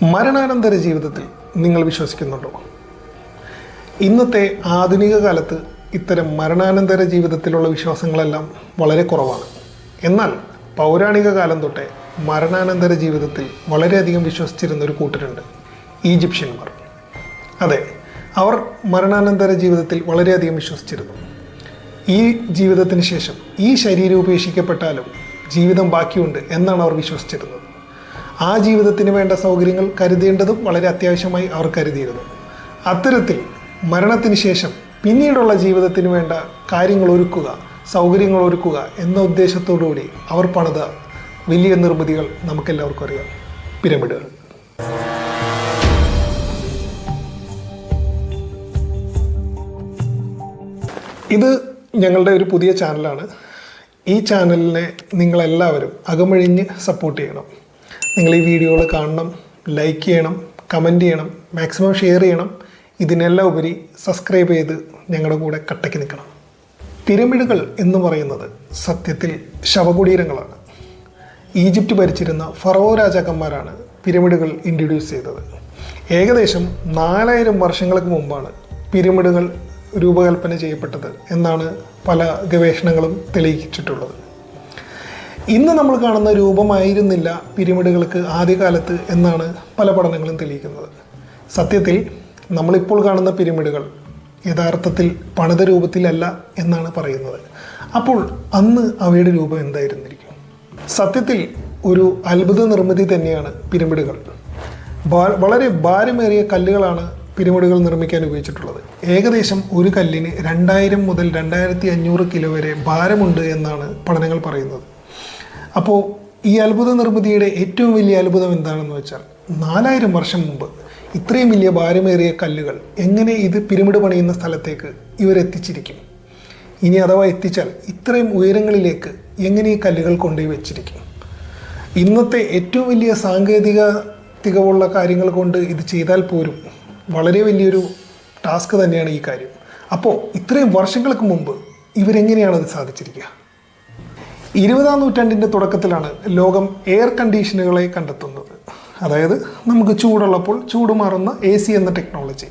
മരണാനന്തര ജീവിതത്തിൽ നിങ്ങൾ വിശ്വസിക്കുന്നുണ്ടോ? ഇന്നത്തെ ആധുനിക കാലത്ത് ഇത്തരം മരണാനന്തര ജീവിതത്തിലുള്ള വിശ്വാസങ്ങളെല്ലാം വളരെ കുറവാണ്. എന്നാൽ പൗരാണിക കാലം തൊട്ടേ മരണാനന്തര ജീവിതത്തിൽ വളരെയധികം വിശ്വസിച്ചിരുന്ന ഒരു കൂട്ടരുണ്ട്, ഈജിപ്ഷ്യന്മാർ. അതെ, അവർ മരണാനന്തര ജീവിതത്തിൽ വളരെയധികം വിശ്വസിച്ചിരുന്നു. ഈ ജീവിതത്തിന് ശേഷം ഈ ശരീരം ഉപേക്ഷിക്കപ്പെട്ടാലും ജീവിതം ബാക്കിയുണ്ട് എന്നാണ് അവർ വിശ്വസിച്ചിരുന്നത്. ആ ജീവിതത്തിന് വേണ്ട സൗകര്യങ്ങൾ കരുതേണ്ടതും വളരെ അത്യാവശ്യമായി അവർ കരുതിയിരുന്നു. അത്തരത്തിൽ മരണത്തിന് ശേഷം പിന്നീടുള്ള ജീവിതത്തിന് വേണ്ട കാര്യങ്ങൾ ഒരുക്കുക, സൗകര്യങ്ങൾ ഒരുക്കുക എന്ന ഉദ്ദേശത്തോടുകൂടി അവർ പണിത വലിയ നിർമ്മിതികൾ നമുക്കെല്ലാവർക്കും അറിയാം, പിരമിഡുകൾ. ഇത് ഞങ്ങളുടെ ഒരു പുതിയ ചാനലാണ്. ഈ ചാനലിനെ നിങ്ങളെല്ലാവരും അകമഴിഞ്ഞ് സപ്പോർട്ട് ചെയ്യണം. നിങ്ങൾ ഈ വീഡിയോകൾ കാണണം, ലൈക്ക് ചെയ്യണം, കമൻറ്റ് ചെയ്യണം, മാക്സിമം ഷെയർ ചെയ്യണം. ഇതിനെല്ലാം ഉപരി സബ്സ്ക്രൈബ് ചെയ്ത് ഞങ്ങളുടെ കൂടെ കട്ടയ്ക്ക് നിൽക്കണം. പിരമിഡുകൾ എന്ന് പറയുന്നത് സത്യത്തിൽ ശവകുടീരങ്ങളാണ്. ഈജിപ്റ്റ് ഭരിച്ചിരുന്ന ഫറവോ രാജാക്കന്മാരാണ് പിരമിഡുകൾ ഇൻട്രൊഡ്യൂസ് ചെയ്തത്. ഏകദേശം 4000 വർഷങ്ങൾക്ക് മുമ്പാണ് പിരമിഡുകൾ രൂപകൽപ്പന ചെയ്യപ്പെട്ടത് എന്നാണ് പല ഗവേഷണങ്ങളും തെളിയിച്ചിട്ടുള്ളത്. ഇന്ന് നമ്മൾ കാണുന്ന രൂപമായിരുന്നില്ല പിരമിഡുകൾക്ക് ആദ്യകാലത്ത് എന്നാണ് പല പഠനങ്ങളും തെളിയിക്കുന്നത്. സത്യത്തിൽ നമ്മളിപ്പോൾ കാണുന്ന പിരമിഡുകൾ യഥാർത്ഥത്തിൽ പണിത രൂപത്തിലല്ല എന്നാണ് പറയുന്നത്. അപ്പോൾ അന്ന് അവയുടെ രൂപം എന്തായിരുന്നിരിക്കും? സത്യത്തിൽ ഒരു അത്ഭുത നിർമ്മിതി തന്നെയാണ് പിരമിഡുകൾ. വളരെ ഭാരമേറിയ കല്ലുകളാണ് പിരമിഡുകൾ നിർമ്മിക്കാൻ ഉപയോഗിച്ചിട്ടുള്ളത്. ഏകദേശം ഒരു കല്ലിന് 2000 മുതൽ 2500 കിലോ വരെ ഭാരമുണ്ട് എന്നാണ് പഠനങ്ങൾ പറയുന്നത്. അപ്പോൾ ഈ അത്ഭുത നിർമ്മിതിയുടെ ഏറ്റവും വലിയ അത്ഭുതം എന്താണെന്ന് വെച്ചാൽ 4000 വർഷം മുമ്പ് ഇത്രയും വലിയ ഭാരമേറിയ കല്ലുകൾ എങ്ങനെ ഇത് പിരമിഡ് പണിയുന്ന സ്ഥലത്തേക്ക് ഇവരെത്തിച്ചിരിക്കും? ഇനി അഥവാ എത്തിച്ചാൽ ഇത്രയും ഉയരങ്ങളിലേക്ക് എങ്ങനെ ഈ കല്ലുകൾ കൊണ്ടുപോയി വെച്ചിരിക്കും? ഇന്നത്തെ ഏറ്റവും വലിയ സാങ്കേതിക തികവുള്ള കാര്യങ്ങൾ കൊണ്ട് ഇത് ചെയ്താൽ പോലും വളരെ വലിയൊരു ടാസ്ക് തന്നെയാണ് ഈ കാര്യം. അപ്പോൾ ഇത്രയും വർഷങ്ങൾക്ക് മുമ്പ് ഇവരെങ്ങനെയാണ് അത് സാധിച്ചിരിക്കുക? 20-ാം നൂറ്റാണ്ടിൻ്റെ തുടക്കത്തിലാണ് ലോകം എയർ കണ്ടീഷനുകളെ കണ്ടെത്തുന്നത്. അതായത് നമുക്ക് ചൂടുള്ളപ്പോൾ ചൂട് മാറുന്ന AC എന്ന ടെക്നോളജി.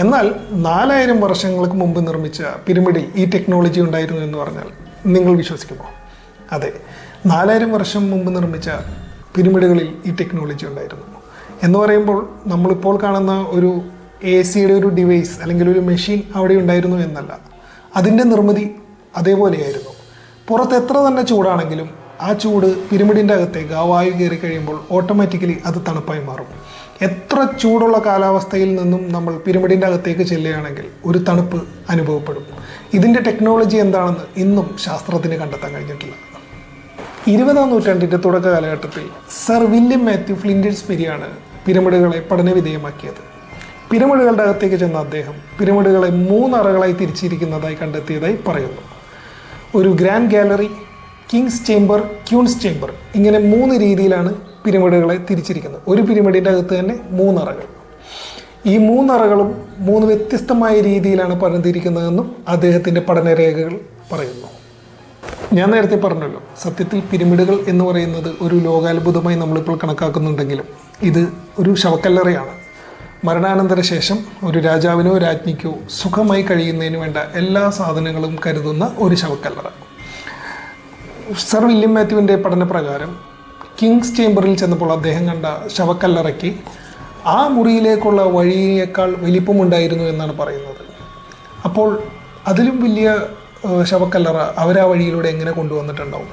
എന്നാൽ 4000 വർഷങ്ങൾക്ക് മുമ്പ് നിർമ്മിച്ച പിരമിഡിൽ ഈ ടെക്നോളജി ഉണ്ടായിരുന്നു എന്ന് പറഞ്ഞാൽ നിങ്ങൾ വിശ്വസിക്കുമോ? അതെ, 4000 വർഷം മുമ്പ് നിർമ്മിച്ച പിരമിഡുകളിൽ ഈ ടെക്നോളജി ഉണ്ടായിരുന്നു എന്ന് പറയുമ്പോൾ നമ്മളിപ്പോൾ കാണുന്ന ഒരു AC-യുടെ ഒരു ഡിവൈസ് അല്ലെങ്കിൽ ഒരു മെഷീൻ അവിടെ ഉണ്ടായിരുന്നു എന്നല്ല. അതിൻ്റെ നിർമ്മിതി അതേപോലെയായിരുന്നു. പുറത്ത് എത്ര തന്നെ ചൂടാണെങ്കിലും ആ ചൂട് പിരമിഡിൻ്റെ അകത്തേക്ക് ആ വായു കയറി കഴിയുമ്പോൾ ഓട്ടോമാറ്റിക്കലി അത് തണുപ്പായി മാറും. എത്ര ചൂടുള്ള കാലാവസ്ഥയിൽ നിന്നും നമ്മൾ പിരമിഡിൻ്റെ അകത്തേക്ക് ചെല്ലുകയാണെങ്കിൽ ഒരു തണുപ്പ് അനുഭവപ്പെടും. ഇതിൻ്റെ ടെക്നോളജി എന്താണെന്ന് ഇന്നും ശാസ്ത്രത്തിന് കണ്ടെത്താൻ കഴിഞ്ഞിട്ടില്ല. 20-ാം നൂറ്റാണ്ടിൻ്റെ തുടക്ക കാലഘട്ടത്തിൽ സർ വില്യം മാത്യു ഫ്ലിൻഡേഴ്സ് പെരിയാണ് പിരമിഡുകളെ പഠനവിധേയമാക്കിയത്. പിരമിഡുകളുടെ അകത്തേക്ക് ചെന്ന അദ്ദേഹം പിരമിഡുകളെ 3 അറകളായി തിരിച്ചിരിക്കുന്നതായി കണ്ടെത്തിയതായി പറയുന്നു. ഒരു grand gallery, king's chamber, queen's chamber, ഇങ്ങനെ 3 രീതിയിലാണ് പിരമിഡുകളെ തിരിച്ചിരിക്കുന്നത്. ഒരു പിരമിഡിൻ്റെ അകത്ത് തന്നെ 3 അറകൾ. ഈ 3 അറകളും 3 വ്യത്യസ്തമായ രീതിയിലാണ് പണിതിരിക്കുന്നതെന്നും അദ്ദേഹത്തിൻ്റെ പഠനരേഖകൾ പറയുന്നു. ഞാൻ നേരത്തെ പറഞ്ഞല്ലോ, സത്യത്തിൽ പിരമിഡുകൾ എന്ന് പറയുന്നത് ഒരു ലോകാത്ഭുതമായി നമ്മളിപ്പോൾ കണക്കാക്കുന്നുണ്ടെങ്കിലും ഇത് ഒരു ശവക്കല്ലറയാണ്. മരണാനന്തര ശേഷം ഒരു രാജാവിനോ രാജ്ഞിക്കോ സുഖമായി കഴിയുന്നതിന് വേണ്ട എല്ലാ സാധനങ്ങളും കരുതുന്ന ഒരു ശവക്കല്ലറ. സർ വില്യം മാത്യുവിൻ്റെ പഠനപ്രകാരം കിങ്സ് ചേംബറിൽ ചെന്നപ്പോൾ അദ്ദേഹം കണ്ട ശവക്കല്ലറയ്ക്ക് ആ മുറിയിലേക്കുള്ള വഴിയേക്കാൾ വലിപ്പമുണ്ടായിരുന്നു എന്നാണ് പറയുന്നത്. അപ്പോൾ അതിലും വലിയ ശവക്കല്ലറ അവരാ വഴിയിലൂടെ എങ്ങനെ കൊണ്ടുവന്നിട്ടുണ്ടാവും?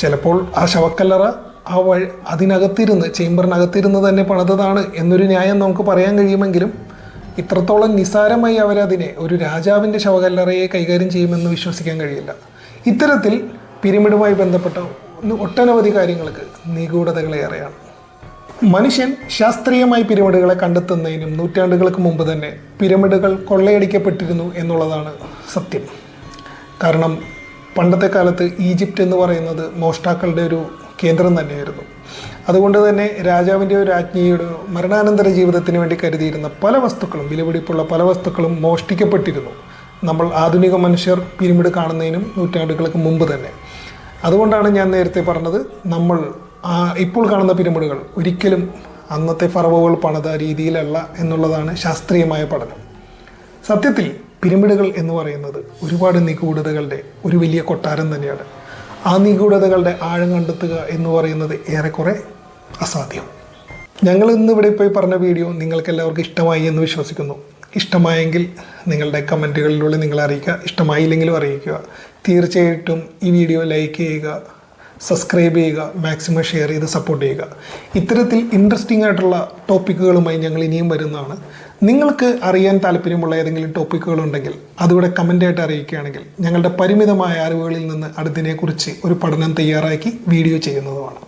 ചിലപ്പോൾ ആ ശവക്കല്ലറ അതിനകത്തിരുന്ന്, ചേംബറിനകത്തിരുന്ന് തന്നെ പണിതതാണ് എന്നൊരു ന്യായം നമുക്ക് പറയാൻ കഴിയുമെങ്കിലും ഇത്രത്തോളം നിസ്സാരമായി അവരതിനെ ഒരു രാജാവിൻ്റെ ശവക്കല്ലറയെ കൈകാര്യം ചെയ്യുമെന്ന് വിശ്വസിക്കാൻ കഴിയില്ല. ഇത്തരത്തിൽ പിരമിഡുമായി ബന്ധപ്പെട്ട ഒട്ടനവധി കാര്യങ്ങൾക്ക് നിഗൂഢതകളേറെയാണ്. മനുഷ്യൻ ശാസ്ത്രീയമായി പിരമിഡുകളെ കണ്ടെത്തുന്നതിനും നൂറ്റാണ്ടുകൾക്ക് മുമ്പ് തന്നെ പിരമിഡുകൾ കൊള്ളയടിക്കപ്പെട്ടിരുന്നു എന്നുള്ളതാണ് സത്യം. കാരണം പണ്ടത്തെ കാലത്ത് ഈജിപ്റ്റ് എന്ന് പറയുന്നത് മോഷ്ടാക്കളുടെ ഒരു കേന്ദ്രം തന്നെയായിരുന്നു. അതുകൊണ്ട് തന്നെ രാജാവിൻ്റെയോ രാജ്ഞിയുടെയോ മരണാനന്തര ജീവിതത്തിന് വേണ്ടി കരുതിയിരുന്ന പല വസ്തുക്കളും, വിലപിടിപ്പുള്ള പല വസ്തുക്കളും മോഷ്ടിക്കപ്പെട്ടിരുന്നു നമ്മൾ ആധുനിക മനുഷ്യർ പിരമിഡ് കാണുന്നതിനും നൂറ്റാണ്ടുകൾക്ക് മുമ്പ് തന്നെ. അതുകൊണ്ടാണ് ഞാൻ നേരത്തെ പറഞ്ഞത്, നമ്മൾ ഇപ്പോൾ കാണുന്ന പിരമിഡുകൾ ഒരിക്കലും അന്നത്തെ ഫറവോകൾ പണിത രീതിയിലല്ല എന്നുള്ളതാണ് ശാസ്ത്രീയമായ പഠനം. സത്യത്തിൽ പിരമിഡുകൾ എന്ന് പറയുന്നത് ഒരുപാട് നിഗൂഢതകളുടെ ഒരു വലിയ കൊട്ടാരം തന്നെയാണ്. ആ നിഗൂഢതകളുടെ ആഴം കണ്ടെത്തുക എന്ന് പറയുന്നത് ഏറെക്കുറെ അസാധ്യം. ഞങ്ങൾ ഇന്നിവിടെ പോയി പറഞ്ഞ വീഡിയോ നിങ്ങൾക്ക് എല്ലാവർക്കും ഇഷ്ടമായി എന്ന് വിശ്വസിക്കുന്നു. ഇഷ്ടമായെങ്കിൽ നിങ്ങളുടെ കമൻറ്റുകളിലൂടെ നിങ്ങൾ അറിയിക്കുക, ഇഷ്ടമായില്ലെങ്കിലും അറിയിക്കുക. തീർച്ചയായിട്ടും ഈ വീഡിയോ ലൈക്ക് ചെയ്യുക, സബ്സ്ക്രൈബ് ചെയ്യുക, മാക്സിമം ഷെയർ ചെയ്ത് സപ്പോർട്ട് ചെയ്യുക. ഇത്തരത്തിൽ ഇൻട്രസ്റ്റിംഗ് ആയിട്ടുള്ള ടോപ്പിക്കുകളുമായി ഞങ്ങൾ ഇനിയും വരുന്നതാണ്. നിങ്ങൾക്ക് അറിയാൻ താല്പര്യമുള്ള ഏതെങ്കിലും ടോപ്പിക്കുകളുണ്ടെങ്കിൽ അതിവിടെ കമൻ്റായിട്ട് അറിയിക്കുകയാണെങ്കിൽ ഞങ്ങളുടെ പരിമിതമായ അറിവുകളിൽ നിന്ന് അതിനെക്കുറിച്ച് ഒരു പഠനം തയ്യാറാക്കി വീഡിയോ ചെയ്യുന്നതുമാണ്.